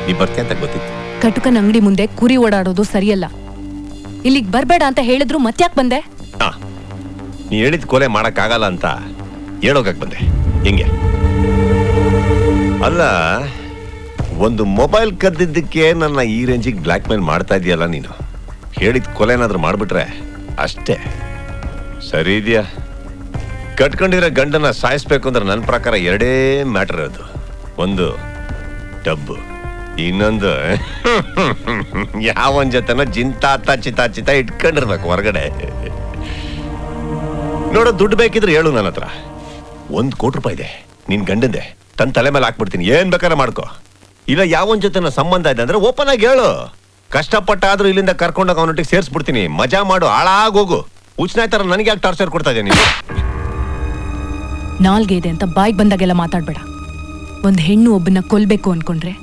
ನೀ ಬರ್ತೀಯ ಅಂತ ಗೊತ್ತಿತ್ತು. ಕಟುಕನ ಅಂಗಡಿ ಮುಂದೆ ಕುರಿ ಓಡಾಡೋದು ಸರಿಯಲ್ಲ. ಇಲ್ಲಿಗೆ ಬರ್ಬೇಡ ಅಂತ ಹೇಳಿದ್ರು ಮತ್ತ್ಯಾಕ್ ಬಂದೆ? ನೀ ಹೇಳಿದ ಕೊಲೆ ಮಾಡಕ್ಕಾಗಲ್ಲ ಅಂತ ಹೇಳೋಗಕ್ ಬಂದೆ. ಹೆಂಗೆ ಅಲ್ಲ, ಒಂದು ಮೊಬೈಲ್ ಕದ್ದಿದ್ದಕ್ಕೆ ನನ್ನ ಈ ರೇಂಜಿಗೆ ಬ್ಲ್ಯಾಕ್ ಮೇಲ್ ಮಾಡ್ತಾ ಇದೀಯಲ್ಲ ನೀನು. ಹೇಳಿದ ಕೊಲೆ ಏನಾದ್ರೂ ಮಾಡ್ಬಿಟ್ರೆ ಅಷ್ಟೇ. ಸರಿ ಇದೆಯಾ? ಕಟ್ಕೊಂಡಿರೋ ಗಂಡನ ಸಾಯಿಸ್ಬೇಕು ಅಂದ್ರೆ ನನ್ನ ಪ್ರಕಾರ ಎರಡೇ ಮ್ಯಾಟರ್ ಇರೋದು. ಒಂದು ಡಬ್ಬು, ಇನ್ನೊಂದು ಯಾವನ್ ಜೊತೆನೋ ಜಿಂತಾತ ಚಿತಾಚಿತ ಇಟ್ಕೊಂಡಿರ್ಬೇಕು ಹೊರಗಡೆ. ನೋಡೋ ದುಡ್ಡು ಬೇಕಿದ್ರೆ ಹೇಳು, ನನ್ನ ಹತ್ರ 1 ಕೋಟಿ ರೂಪಾಯಿ ಇದೆ, ನಿನ್ ಗಂಡಂದೆ. ತನ್ನ ತಲೆ ಮೇಲೆ ಹಾಕ್ಬಿಡ್ತೀನಿ, ಏನ್ ಬೇಕಾದ್ರೆ ಮಾಡ್ಕೋ. ಇಲ್ಲ ಯಾವನ್ ಜೊತೆ ಸಂಬಂಧ ಇದೆ ಅಂದ್ರೆ ಓಪನ್ ಆಗಿ ಹೇಳು. ಕಷ್ಟಪಟ್ಟಾದ್ರೂ ಇಲ್ಲಿಂದ ಕರ್ಕೊಂಡೋಗ ಅವನೊಟ್ಟಿಗೆ ಸೇರಿಸ್ಬಿಡ್ತೀನಿ. ಮಜಾ ಮಾಡು, ಹಾಳಾಗೋಗು. ಉಚ್ನಾಯ್ ತರ ನನಗೆ ಯಾಕೆ ಟಾರ್ಚರ್ ಕೊಡ್ತಾ ಇದ್ದೀನಿ? ನಾಲ್ಗೆ ಇದೆ ಅಂತ ಬಾಯಿಗೆ ಬಂದಾಗೆಲ್ಲ ಮಾತಾಡ್ಬೇಡ. ಒಂದ್ ಹೆಣ್ಣು ಒಬ್ಬನ ಕೊಲ್ಬೇಕು ಅನ್ಕೊಂಡ್ರೆ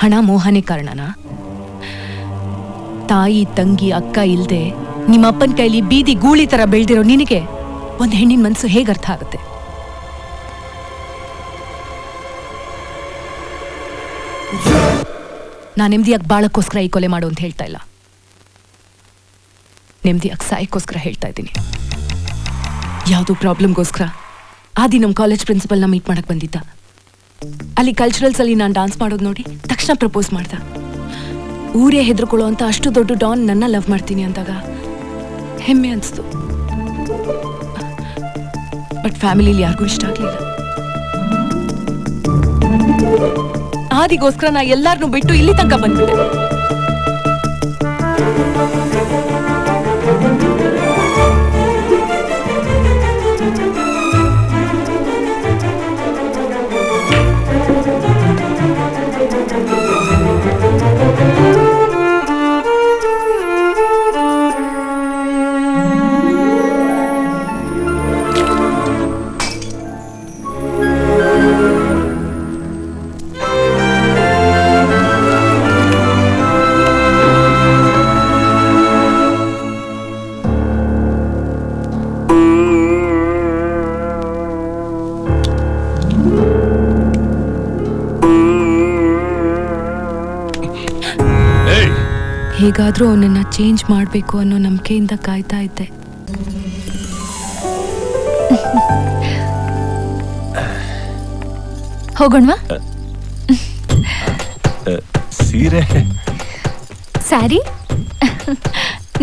ಹಣ ಮೋಹನೇ ಕಾರಣನಾ? ತಾಯಿ ತಂಗಿ ಅಕ್ಕ ಇಲ್ದೆ ನಿಮ್ಮಪ್ಪನ ಕೈಲಿ ಬೀದಿ ಗೂಳಿ ತರ ಬೆಳ್ದಿರೋ ನಿನಗೆ ಒಂದ್ ಹೆಣ್ಣಿನ ಮನ್ಸು ಹೇಗೆ ಅರ್ಥ ಆಗುತ್ತೆ? ನಾ ನೆಮ್ಮದಿಯಾಗಿ ಬಾಳಕ್ಕೋಸ್ಕರ ಈ ಕೊಲೆ ಮಾಡು ಅಂತ ಹೇಳ್ತಾ ಇಲ್ಲ, ನೆಮ್ಮದಿಯಾಗಿ ಸಾಯಕ್ಕೋಸ್ಕರ ಹೇಳ್ತಾ ಇದ್ದೀನಿ. ಯಾವುದು ಪ್ರಾಬ್ಲಮ್ಗೋಸ್ಕರ ಆದಿ ನಮ್ಮ ಕಾಲೇಜ್ ಪ್ರಿನ್ಸಿಪಲ್ನ ಮೀಟ್ ಮಾಡಕ್ ಬಂದಿದ್ದ. ಅಲ್ಲಿ ಕಲ್ಚರಲ್ಸ್ ಅಲ್ಲಿ ನಾನು ಡಾನ್ಸ್ ಮಾಡೋದು ನೋಡಿ ತಕ್ಷಣ ಪ್ರಪೋಸ್ ಮಾಡ್ದ. ಊರೇ ಹೆದರ್ಕೊಳ್ಳೋ ಅಂತ ಅಷ್ಟು ದೊಡ್ಡ ಡಾನ್ ನನ್ನ ಲವ್ ಮಾಡ್ತೀನಿ ಅಂದಾಗ ಹೆಮ್ಮೆ ಅನ್ಸ್ತು. ಬಟ್ ಫ್ಯಾಮಿಲಿಲಿ ಯಾರಿಗೂ ಇಷ್ಟ ಆಗ್ಲಿಲ್ಲ. ಆದಿಗೋಸ್ಕರ ನಾ ಎಲ್ಲಾರನ್ನೂ ಬಿಟ್ಟು ಇಲ್ಲಿ ತನಕ ಬಂದ್ಬಿಟ್ಟೆ. ಹೇಗಾದ್ರೂ ಅವನನ್ನ ಚೇಂಜ್ ಮಾಡಬೇಕು ಅನ್ನೋ ನಂಬಿಕೆಯಿಂದ ಕಾಯ್ತಾ ಇದ್ದೆ. ಹೋಗೋಣವಾ? ಸೀರೆ ಸ್ಯಾರಿ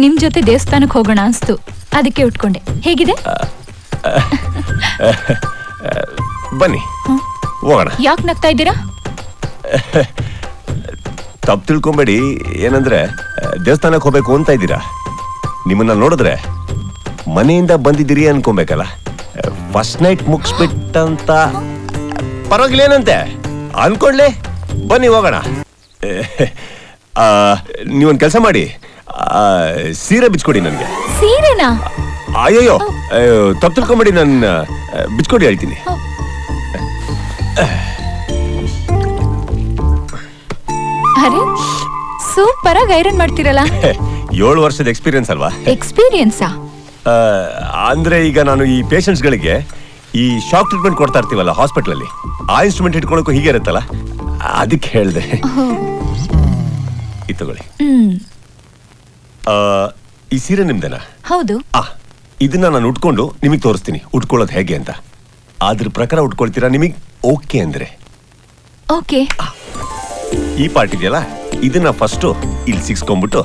ನಿಮ್ ಜೊತೆ ದೇವಸ್ಥಾನಕ್ಕೆ ಹೋಗೋಣ ಅನ್ಸ್ತು, ಅದಕ್ಕೆ ಉಟ್ಕೊಂಡೆ. ಹೇಗಿದೆ? ಬನ್ನಿ ಹೋಗೋಣ. ಯಾಕೆ ನಗ್ತಾ ಇದ್ದೀರಾ? ತಪ್ಪು ತಿಳ್ಕೊಂಬೇಡಿ. ಏನಂದ್ರೆ ದೇವಸ್ಥಾನಕ್ಕೆ ಹೋಗ್ಬೇಕು ಅಂತ ಇದ್ದೀರಾ. ನಿಮ್ಮನ್ನ ನೋಡಿದ್ರೆ ಮನೆಯಿಂದ ಬಂದಿದ್ದೀರಿ ಅನ್ಕೊಬೇಕಲ್ಲ. ಫಸ್ಟ್ ನೈಟ್ ಮುಗಿಸ್ಬಿಟ್ಟಂತ ಪರವಾಗಿಲ್ಲ, ಏನಂತೆ ಅನ್ಕೊಳ್ಳಿ. ಬನ್ನಿ ಹೋಗೋಣ. ನೀವೊಂದು ಕೆಲಸ ಮಾಡಿ, ಸೀರೆ ಬಿಚ್ಕೊಡಿ ನನಗೆ. ಸೀರೆನಾ? ಅಯ್ಯೋ ತಪ್ಪು ತಿಳ್ಕೊಂಬೇಡಿ, ನಾನು ಬಿಚ್ಕೊಡಿ ಹೇಳ್ತೀನಿ. ಅರೆ ಸೂಪರ್ ಆಗಿ ಐರನ್ ಮಾಡ್ತಿರಲ್ಲ. 7 ವರ್ಷದ ಎಕ್ಸ್ಪೀರಿಯನ್ಸ್ ಅಲ್ವಾ? ಎಕ್ಸ್ಪೀರಿಯನ್ಸಾ? ಅಂದ್ರೆ ಈಗ ನಾನು ಈ ಪೇಷಂಟ್ಸ್ ಗಳಿಗೆ ಈ ಶಾಕ್ ಟ್ರೀಟ್ಮೆಂಟ್ ಕೊಡ್ತಾ ಇರ್ತೀವಲ್ಲ ಹಾಸ್ಪಿಟಲ್ ಅಲ್ಲಿ, ಆ ಇನ್ಸ್ಟ್ರೂಮೆಂಟ್ ಇಟ್ಕೊಳ್ಳೋಕು ಹೀಗೆ ಇರುತ್ತಲ್ಲ, ಅದಕ್ಕೆ ಹೇಳ್ದೆ. ಇದು ತಗೊಳ್ಳಿ. ಈ ಸೀರೆ ನಿಮ್ದೇನಾ? ಹೌದು. ಇದನ್ನ ನಾನು ಉಟ್ಕೊಂಡು ನಿಮಗೆ ತೋರಿಸ್ತೀನಿ ಉಟ್ಕೊಳ್ಳೋದು ಹೇಗೆ ಅಂತ. ಅದ್ರ ಪ್ರಕಾರ ಉಟ್ಕೊಳ್ತೀರಾ? ನಿಮಗೆ ಓಕೆ ಅಂದ್ರೆ ಓಕೆ. ಈ ಪಾರ್ಟ್ ಇದೆಯಲ್ಲ, ಇದನ್ನ ಫಸ್ಟ್ ಇಲ್ಲಿ ಸಿಕ್ಸ್ಕೊಂಡ್ಬಿಟ್ಟು,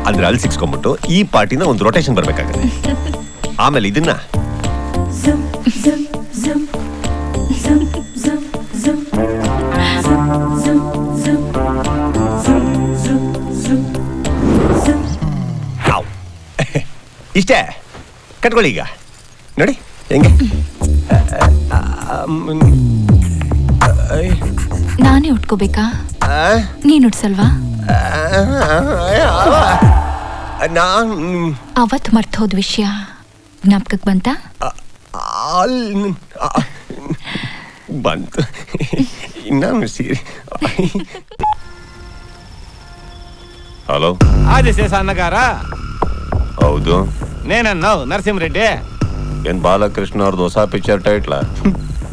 ಅಂದ್ರೆ ಅಲ್ಲಿ ಸಿಕ್ಸ್ಕೊಂಡ್ಬಿಟ್ಟು ಈ ಪಾರ್ಟಿನ ಒಂದು ರೊಟೇಷನ್ ಬರ್ಬೇಕಾಗತ್ತೆ. ಆಮೇಲೆ ಇದನ್ನ ಇಷ್ಟೇ ಕಟ್ಕೊಳ್ಳಿ. ಈಗ ನೋಡಿ ಹೆಂಗೆ. ನಾನೇ ಉಟ್ಕೋಬೇಕಾ? ನೀನ್ ಉಟ್ಸಲ್ವಾ? ಅವತ್ ಮರ್ತೋದ್ ವಿಷಯ ಜ್ಞಾಪಕಕ್ಕೆ ಬಂತ? ಬಂತು. ಇನ್ನ ಸೀರೆ. ಹಲೋ, ಆದಿಶೇಷ ಅನ್ನಗಾರ? ಹೌದು. నేనన్నావు నరసింహరెడ్డి? ఏం బాలకృష్ణ ಅವ್ರದ್ದು ಹೊಸ ಪಿಕ್ಚರ್ ಟೈಟ್ಲ?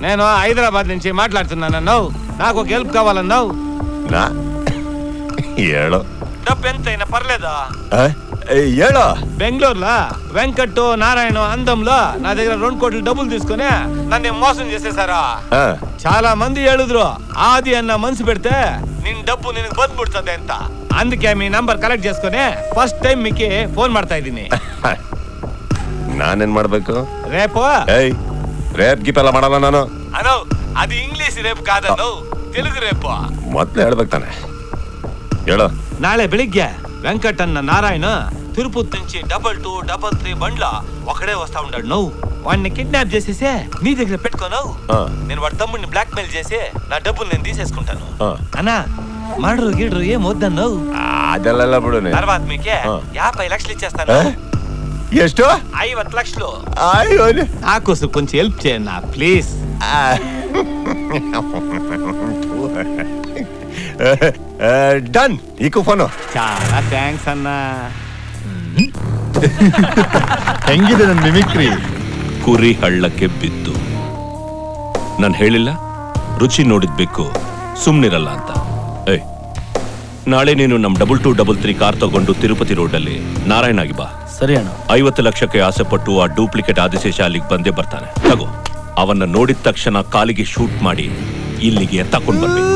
నేను హైదరాబాద్ నుంచి మాట్లాడుతున్నానన్నావు. నాకు ఒక హెల్ప్ కావాలన్నావు. ನಾ ಹೇಳೋ ಡಬ್ ಎಂತ ಏನ ಪರ್ಲೇದ ಹೇಳೋ బెంగళూరులో వెంకట్ నారాయణ అందంలో నా దగ్గర 2 కోట్లు డబ్బులు తీసుకుని నన్ను మోసం చేసేసారా చాలా మంది ಹೇಳಿದ್ರು ఆది అన్న మనసు పెడితే నిన్ డబ్బు నిನಗೆ ಬಂದ್ಬಿಡ್ತದೆ ಅಂತ అందుకే మీ నంబర్ కలెక్ట్ చేసుకుని ఫస్ట్ టైం మీకు ಫೋನ್ ಮಾಡ್ತಾ ಇದ್ದೀನಿ ನಾನೇನ್ ಮಾಡ್ಬೇಕು రేపు ರೇಪ್ ಗಿಪ್ ಎಲ್ಲ ಮಾಡಲ್ಲ ನಾನು అనో అది ఇంగ్లీష్ రేపు కాదన్నೋ తెలుగు రేపు ಮೊದ್ಲು ಹೇಳ್ಬೇಕು ತಾನೆ ಹೇಳೋ నాಳೆ ಬೆಳಿಗ್ಗೆ వెంకట్ అన్న నారాయణ తిరుపతి నుంచి 2233 బండ్ల ఒకడే వస్తా ఉన్నాడు నువ్వు వాడిని కిడ్నాప్ చేసేసి నీ దగ్గర పెట్టుకోను నేను వాడి తమ్ముడిని బ్లాక్ మెయిల్ చేసి నా డబ్బులు నేను తీసేసుకుంటాను అన్నా మర్డరు గిడ్రు ఏం వద్దన్ను ಅದೆಲ್ಲ ಬಿಡು తర్వాత మీకే 50 లక్షలు ఇచ్చేస్తాను ಎಷ್ಟು 50 లక్షలు ಅಯ್ಯೋ నాకోసం కొంచెం హెల్ప్ చేయండి ప్లీజ్ ಡನ್ ಈಕು ಫೋನು చాలా థ్యాంక్స్ అన్నా ಹೆಂಗಿದೆ ನನ್ನ ಮಿಮಿಕ್ರಿ? ಕುರಿ ಹಳ್ಳಕ್ಕೆ ಬಿದ್ದು ನಾನು ಹೇಳಿಲ್ಲ ರುಚಿ ನೋಡಿದ್ಬೇಕು ಸುಮ್ನಿರಲ್ಲ ಅಂತ. ನಾಳೆ ನೀನು ನಮ್ 2233 ಕಾರ್ ತಗೊಂಡು ತಿರುಪತಿ ರೋಡಲ್ಲಿ ನಾರಾಯಣಾಗಿ ಬಾ. ಸರಿ ಅಣ್ಣ. 50 ಲಕ್ಷಕ್ಕೆ ಆಸೆ ಪಟ್ಟು ಆ ಡೂಪ್ಲಿಕೇಟ್ ಆದಿಶೇಷ ಅಲ್ಲಿಗೆ ಬಂದೇ ಬರ್ತಾನೆ. ತಗೋ, ಅವನ್ನ ನೋಡಿದ ತಕ್ಷಣ ಕಾಲಿಗೆ ಶೂಟ್ ಮಾಡಿ ಇಲ್ಲಿಗೆ ತಕೊಂಡ್ ಬರ್ಬೇಕು.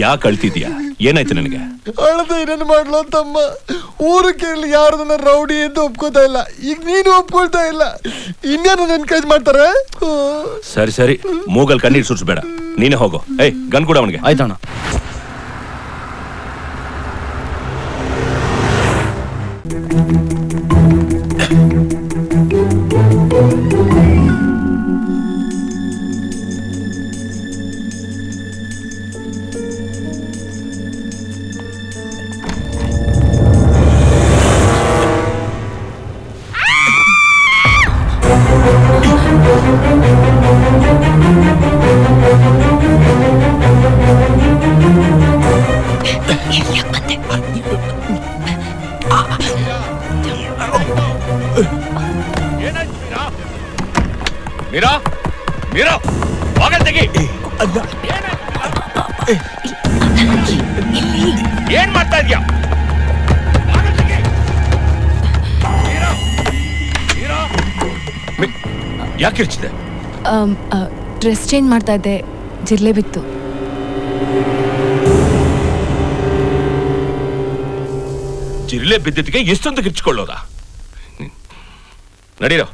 ಯಾಕೆ ಅಳ್ತಿದ್ಯಾ? ಏನಾಯ್ತು ನನಗೆ? ಅಳದ ಏನೇನು ಮಾಡ್ಲು ತಮ್ಮ, ಊರು ಕೇಳಿ ಯಾರದನ್ನ ರೌಡಿ ಎಂದು ಒಪ್ಕೋತಾ ಇಲ್ಲ, ಈಗ ನೀನು ಒಪ್ಕೊಳ್ತಾ ಇಲ್ಲ, ಇನ್ನೇನು ಎನ್ಕರೇಜ್ ಮಾಡ್ತಾರೆ. ಸರಿ ಸರಿ, ಮೂಗಲ್ ಕಣ್ಣೀರ್ ಸುರಿಸ್ಬೇಡ, ನೀನೇ ಹೋಗೋ. ಗನ್ ಕೂಡ ಅವನಿಗೆ. ಆಯ್ತಣ್ಣ. ಮೀರಾ, ಮೀರಾ, ಬಾಗಲ್ ತೆಗಿ. ಏನ್ ಮಾಡ್ತಾ ಇದ್ಯಾ? ಯಾಕೆ ಇರ್ಚಿದೆ? ಡ್ರೆಸ್ ಚೇಂಜ್ ಮಾಡ್ತಾ ಇದ್ದೆ, ಜಿರ್ಲೆ ಬಿತ್ತು. ಜಿರ್ಲೆ ಬಿದ್ದಿದ್ಗೆ ಎಷ್ಟೊಂದು ಕಿರ್ಚ್ಕೊಳ್ಳೋದ? ನಡೀರೋ,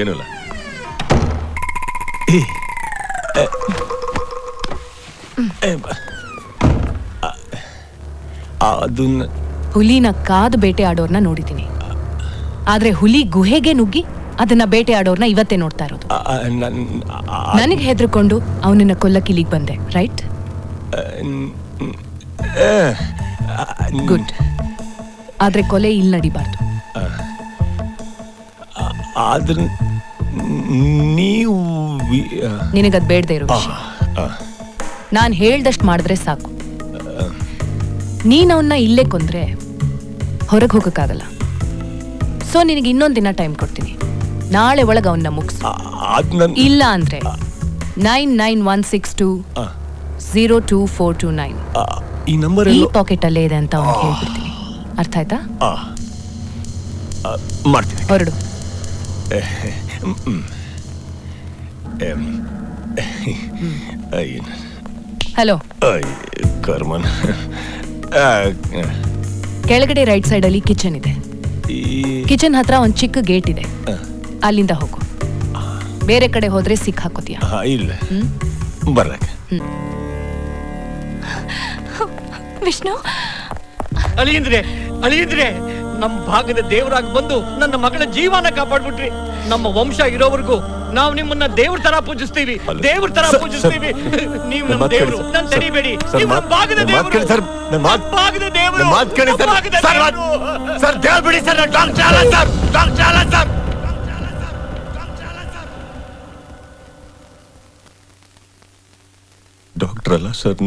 ಏನಿಲ್ಲ. ಅದನ್ನ ಹುಲಿನ ಕಾದು ಬೇಟೆ ಆಡೋರ್ನ ನೋಡಿದ್ದೀನಿ, ಆದ್ರೆ ಹುಲಿ ಗುಹೆಗೆ ನುಗ್ಗಿ ಅದನ್ನ ಬೇಟೆ ಆಡೋರ್ನ ಇವತ್ತೇ ನೋಡ್ತಾ ಇರೋದು. ನನಗೆ ಹೆದರ್ಕೊಂಡು ಅವನನ್ನ ಕೊಲ್ಲಕ್ಕೆ ಇಲ್ಲಿಗೆ ಬಂದೆ, ರೈಟ್? ಗುಡ್. ಆದ್ರೆ ಕೊಲೆ ಇಲ್ಲಿ ನಡಿಬಾರ್ದು. ಆದ್ರೆ ನೀವು ನಿನಗದ್ ಬೇಡದೆ ಇರೋ ವಿಷಯ. ನಾನ್ ಹೇಳ್ದಷ್ಟು ಮಾಡಿದ್ರೆ ಸಾಕು. ನೀನ್ ಅವನ್ನ ಇಲ್ಲೇ ಕೊಂದ್ರೆ ಹೊರಗೆ ಹೋಗಕ್ಕಾಗಲ್ಲ. ಸೊ ನಿನಗೆ ಇನ್ನೊಂದ್ ದಿನ ಟೈಮ್ ಕೊಡ್ತೀನಿ. ನಾಳೆ ಒಳಗೆ ಅವನ್ನ ಮುಗಿಸು. ಇಲ್ಲ ಅಂದ್ರೆ 9916202429 ಈ ನಂಬರ್ ಈ ಪಾಕೆಟ್ ಅಲ್ಲೇ ಇದೆ ಅಂತ ಅವ್ನಿಗೆ ಹೇಳ್ಬಿಡ್ತೀನಿ. ಅರ್ಥ ಆಯ್ತಾ? ಮಾಡ್ತೀನಿ. ಹೊರಡು. ಹಲೋ. ಕರ್ಮನ್. ಕೆಳಗಡೆ ರೈಟ್ ಸೈಡ್ ಅಲ್ಲಿ ಕಿಚನ್ ಇದೆ. ಕಿಚನ್ ಹತ್ರ ಒಂದ್ ಚಿಕ್ಕ ಗೇಟ್ ಇದೆ, ಅಲ್ಲಿಂದ ಹೋಗು. ಬೇರೆ ಕಡೆ ಹೋದ್ರೆ ಸಿಕ್ ಹಾಕೋತೀಯ. ಇಲ್ಲ, ಬರ್ಲಕ್ಕೆ. ವಿಷ್ಣು, ಅಳಿಯಂದ್ರೆ ಅಳಿಯಂದ್ರೆ ನಮ್ಮ ಭಾಗದ ದೇವರಾಗಿ ಬಂದು ನನ್ನ ಮಗಳ ಜೀವನ ಕಾಪಾಡ್ಬಿಟ್ರಿ. ನಮ್ಮ ವಂಶ ಇರೋವರೆಗೂ ನಾವು ನಿಮ್ಮನ್ನ ದೇವ್ರ ತರ ಪೂಜಿಸ್ತೀವಿ, ದೇವ್ರ ತರ ಪೂಜಿಸ್ತೀವಿ. ನೀವು ನಮ್ಮ ದೇವರು, ನನ್ನ ತಡಿಬೇಡಿ. ನೀವು ನಮ್ಮ ಭಾಗದ ದೇವರು, ನಮ್ಮ ಭಾಗದ ದೇವರು. ಸರ್ ದೇವ್ಬಿಡಿ ಸರ್, ಡಾಕ್ಟರ್ ಅಲ್ಲ ಸರ್, ಡಾಕ್ಟರ್ ಅಲ್ಲ ಸರ್. ಡಾಕ್ಟರ್ ಅಲ್ಲ ಸರ್,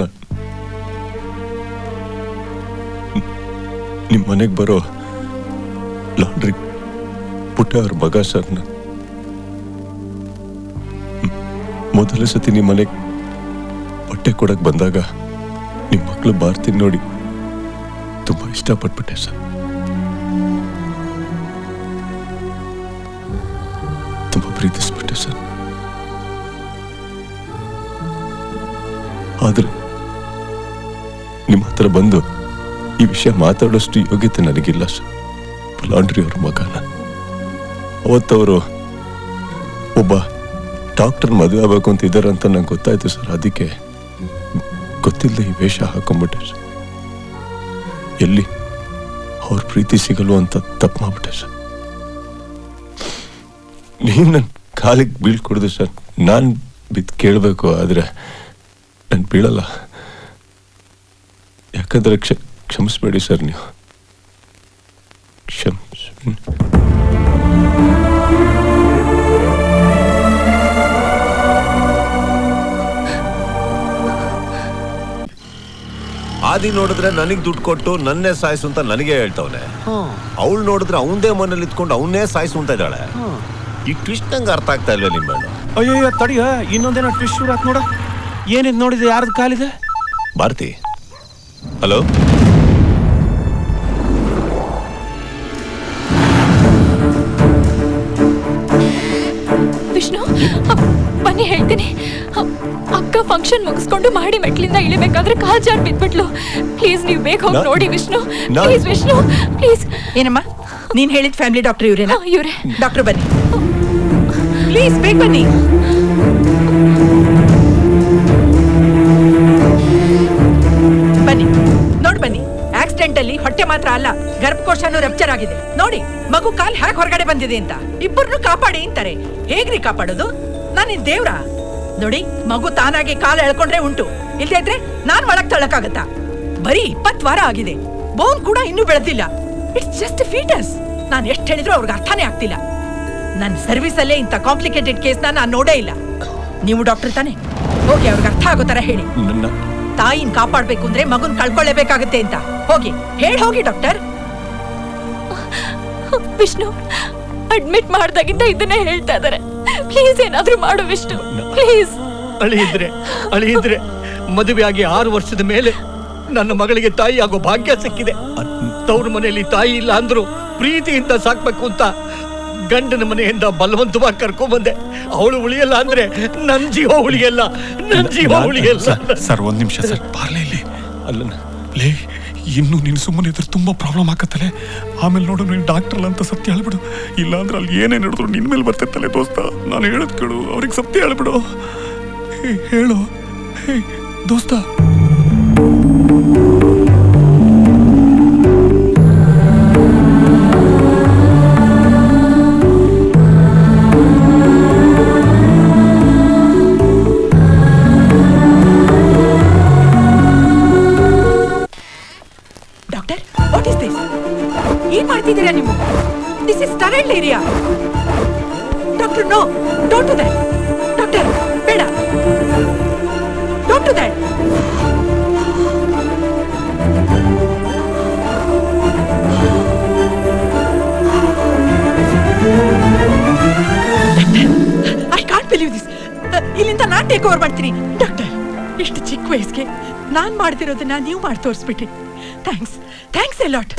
ನಿಮ್ಮ ಮನೆಗೆ ಬರೋ ಲಾಂಡ್ರಿ ಪುಟ್ಟ ಅವ್ರ ಮಗ ಸರ್. ಮೊದಲ ಸತಿ ನಿಮ್ಮ ಮನೆಗೆ ಬಟ್ಟೆ ಕೊಡಕ್ ಬಂದಾಗ ನಿಮ್ಮ ಮಕ್ಕಳು ಭಾರತಿ ನೋಡಿ ತುಂಬಾ ಇಷ್ಟಪಟ್ಬಿಟ್ಟೆ ಸರ್. ತುಂಬಾ ಪ್ರೀತಿಸ್ಬಿಟ್ಟೆ ಸರ್. ಆದ್ರೆ ನಿಮ್ಮ ಹತ್ರ ಬಂದು ಈ ವಿಷಯ ಮಾತಾಡೋಷ್ಟು ಯೋಗ್ಯತೆ ನನಗಿಲ್ಲ ಸರ್. ಲಾಂಡ್ರಿ ಅವ್ರ ಮಗನ ಅವತ್ತವರು ಒಬ್ಬ ಡಾಕ್ಟರ್ ಮದುವೆ ಆಗ್ಬೇಕು ಅಂತ ಇದ್ದಾರೆ ಅಂತ ನಂಗೆ ಗೊತ್ತಾಯ್ತು ಸರ್. ಅದಕ್ಕೆ ಗೊತ್ತಿಲ್ಲದೆ ಈ ವೇಷ ಹಾಕೊಂಡ್ಬಿಟ್ಟೆ ಸರ್. ಎಲ್ಲಿ ಅವ್ರ ಪ್ರೀತಿ ಸಿಗಲು ಅಂತ ತಪ್ಪು ಮಾಡ್ಬಿಟ್ಟೆ ಸರ್. ನೀವು ನನ್ನ ಕಾಲಿಗೆ ಬೀಳ್ಕೊಡ್ದು ಸರ್. ನಾನು ಬಿದ್ದು ಕೇಳಬೇಕು, ಆದ್ರೆ ನಾನು ಬೀಳಲ್ಲ. ಯಾಕಂದ್ರೆ ಕ್ಷಮಿಸ್ಬೇಡಿ ಸರ್. ನೀವು ಆದಿ ನೋಡಿದ್ರೆ ನನಗ್ ದುಡ್ಡು ಕೊಟ್ಟು ನನ್ನೇ ಸಾಯಿಸು ಅಂತ ನನಗೆ ಹೇಳ್ತವನೆ. ಅವಳು ನೋಡಿದ್ರೆ ಅವನದೇ ಮನೇಲಿ ಇದ್ಕೊಂಡು ಅವನ್ನೇ ಸಾಯಿಸು ಅಂತ ಇದ್ದಾಳೆ. ಈ ಟ್ವಿಸ್ಟ್ ನಂಗೆ ಅರ್ಥ ಆಗ್ತಾ ಇಲ್ವ ನಿಮ್ಮ? ಅಯ್ಯೋ ತಡಿಯ, ಇನ್ನೊಂದೇನೋ ಟ್ವಿಸ್ಟ್ ಶುರು ಆತ್ ನೋಡ. ಏನಿದ್ ನೋಡಿದೆ? ಯಾರ್ದು ಕಾಲಿದೆ? ಭಾರತಿ. ಹಲೋ, ವಿಷ್ಣು, ಬನ್ನಿ ಹೇಳ್ತೀನಿ. ಅಕ್ಕ ಫಂಕ್ಷನ್ ಮುಗಿಸ್ಕೊಂಡು ಮಾಡಿ ಮೆಟ್ಲಿಂದ ಇಳಿಬೇಕಾದ್ರೆ ಕಾಲ್ ಜಾರ್ ಬಿದ್ಬಿಟ್ಲು. ಪ್ಲೀಸ್ ನೀವು ಬೇಗ ಹೋಗಿ ನೋಡಿ ವಿಷ್ಣು. Please Vishnu, please. ಏನಮ್ಮ, ನೀನ್ ಹೇಳಿದ ಫ್ಯಾಮಿಲಿ ಡಾಕ್ಟರ್ ಇವ್ರೇನಾ? ಇವ್ರೆ. ಡಾಕ್ಟರ್ ಬನ್ನಿ ಪ್ಲೀಸ್, ಬೇಗ ಬನ್ನಿ. ಬನ್ನಿ ನೋಡಿ, ಬನ್ನಿ. ಆಕ್ಸಿಡೆಂಟ್ ಅಲ್ಲಿ ಹೊಟ್ಟೆ ಮಾತ್ರ ಅಲ್ಲ, ಗರ್ಭಕೋಶನೂ ರಪ್ಚರ್ ಆಗಿದೆ. ನೋಡಿ ಮಗು ಕಾಲ್ ಹ್ಯಾಕ್ ಹೊರಗಡೆ ಬಂದಿದೆ ಅಂತ. ಇಬ್ಬರನ್ನು ಕಾಪಾಡಿ ಅಂತಾರೆ. ಹೇಗ್ರಿ ಕಾಪಾಡೋದು? ನಾನಿನ್ ದೇವ್ರ? ನೋಡಿ, ಮಗು ತಾನಾಗಿ ಕಾಲು ಎಳ್ಕೊಂಡ್ರೆ ಉಂಟು, ಇಲ್ದೇ ಇದ್ರೆ ನಾನ್ ಒಳಗ್ ತಳ್ಳಕ್ಕಾಗತ್ತಾ? ಬರೀ 20 ವಾರ ಆಗಿದೆ, ಬೋನ್ ಕೂಡ ಇನ್ನೂ ಬೆಳೆದಿಲ್ಲ. It's just foetus. ನಾನ್ ಎಷ್ಟು ಹೇಳಿದ್ರು ಅವ್ರಿಗೆ ಅರ್ಥನೇ ಆಗ್ತಿಲ್ಲ. ನನ್ನ ಸರ್ವಿಸ್ ಅಲ್ಲೇ ಇಂಥ ಕಾಂಪ್ಲಿಕೇಟೆಡ್ ಕೇಸ್ ನಾನು ನೋಡೇ ಇಲ್ಲ. ನೀವು ಡಾಕ್ಟರ್ ತಾನೆ, ಹೋಗಿ ಅವ್ರಿಗೆ ಅರ್ಥ ಆಗೋ ತರ ಹೇಳಿ. ತಾಯಿನ ಕಾಪಾಡ್ಬೇಕು ಅಂದ್ರೆ ಮಗುನ್ ಕಳ್ಕೊಳ್ಳೇಬೇಕಾಗತ್ತೆ ಅಂತ ಹೋಗಿ ಹೋಗಿ ಡಾಕ್ಟರ್. ವಿಷ್ಣು, ಅಡ್ಮಿಟ್ ಮಾಡ್ದಾಗಿಂದ ಇದನ್ನೇ ಹೇಳ್ತಾ ಇದಾರೆ. ಪ್ಲೀಸ್ ಏನಾದ್ರೂ ಮಾಡು ವಿಷ್ಣು, ಪ್ಲೀಸ್. ಅಳಿಯಿದ್ರೆ ಮದುವೆ ಆಗಿ 6 ವರ್ಷದ ಮೇಲೆ ನನ್ನ ಮಗಳಿಗೆ ತಾಯಿ ಆಗೋ ಭಾಗ್ಯ ಸಿಕ್ಕಿದೆ. ತವ್ರ ಮನೆಯಲ್ಲಿ ತಾಯಿ ಇಲ್ಲ ಅಂದ್ರು ಪ್ರೀತಿಯಿಂದ ಸಾಕ್ಬೇಕು ಅಂತ ಗಂಡನ ಮನೆಯಿಂದ ಬಲವಂತವಾಗಿ ಕರ್ಕೊಂಡ್ ಬಂದೆ. ಅವಳು ಉಳಿಯಲ್ಲ ಅಂದ್ರೆ ನನ್ ಜೀವ ಉಳಿಯಲ್ಲ, ನನ್ ಜೀವ ಉಳಿಯಲ್ಲ. ಸರ್, ಒಂದ್ ನಿಮಿಷ ಸರ್, ಪಾರ್ಲೆ ಇಲ್ಲಿ. ಅಲ್ಲ ಲೇ, ಇನ್ನು ನೀನು ಸುಮ್ಮನೆ ಇದ್ರೆ ತುಂಬಾ ಪ್ರಾಬ್ಲಮ್ ಆಗತ್ತಲೆ. ಆಮೇಲೆ ನೋಡು, ನೀನು ಡಾಕ್ಟರ್ ಅಂತ ಸತ್ಯ ಹೇಳ್ಬಿಡು. ಇಲ್ಲ ಅಂದ್ರೆ ಅಲ್ಲಿ ಏನೇನು ಹೇಳಿದ್ರು ನಿನ್ ಮೇಲೆ ಬರ್ತಿತ್ತಲೆ ದೋಸ್ತ. ನಾನು ಹೇಳದ್ ಕೇಳು, ಅವ್ರಿಗೆ ಸತ್ಯ ಹೇಳ್ಬಿಡು. ಹೇಳು ದೋಸ್ತ. Doctor, what is this? ಏನ್ ಮಾಡ್ತಿದ್ದೀರಾ ನೀವು? This is sterile area. Doctor, no, don't do that. Doctor, ಬೇಡ, don't do that. I can't believe this. ಇಲ್ಲಿಂದ ನಾನ್ ಟೇಕ್ ಓವರ್ ಮಾಡ್ತೀನಿ. ಡಾಕ್ಟರ್, ಇಷ್ಟು ಚಿಕ್ಕ ವಯಸ್ಸಿಗೆ ನಾನ್ ಮಾಡ್ತಿರೋದನ್ನ ನೀವು ಮಾಡಿ ತೋರಿಸ್ಬಿಟ್ರಿ. Thanks A lot.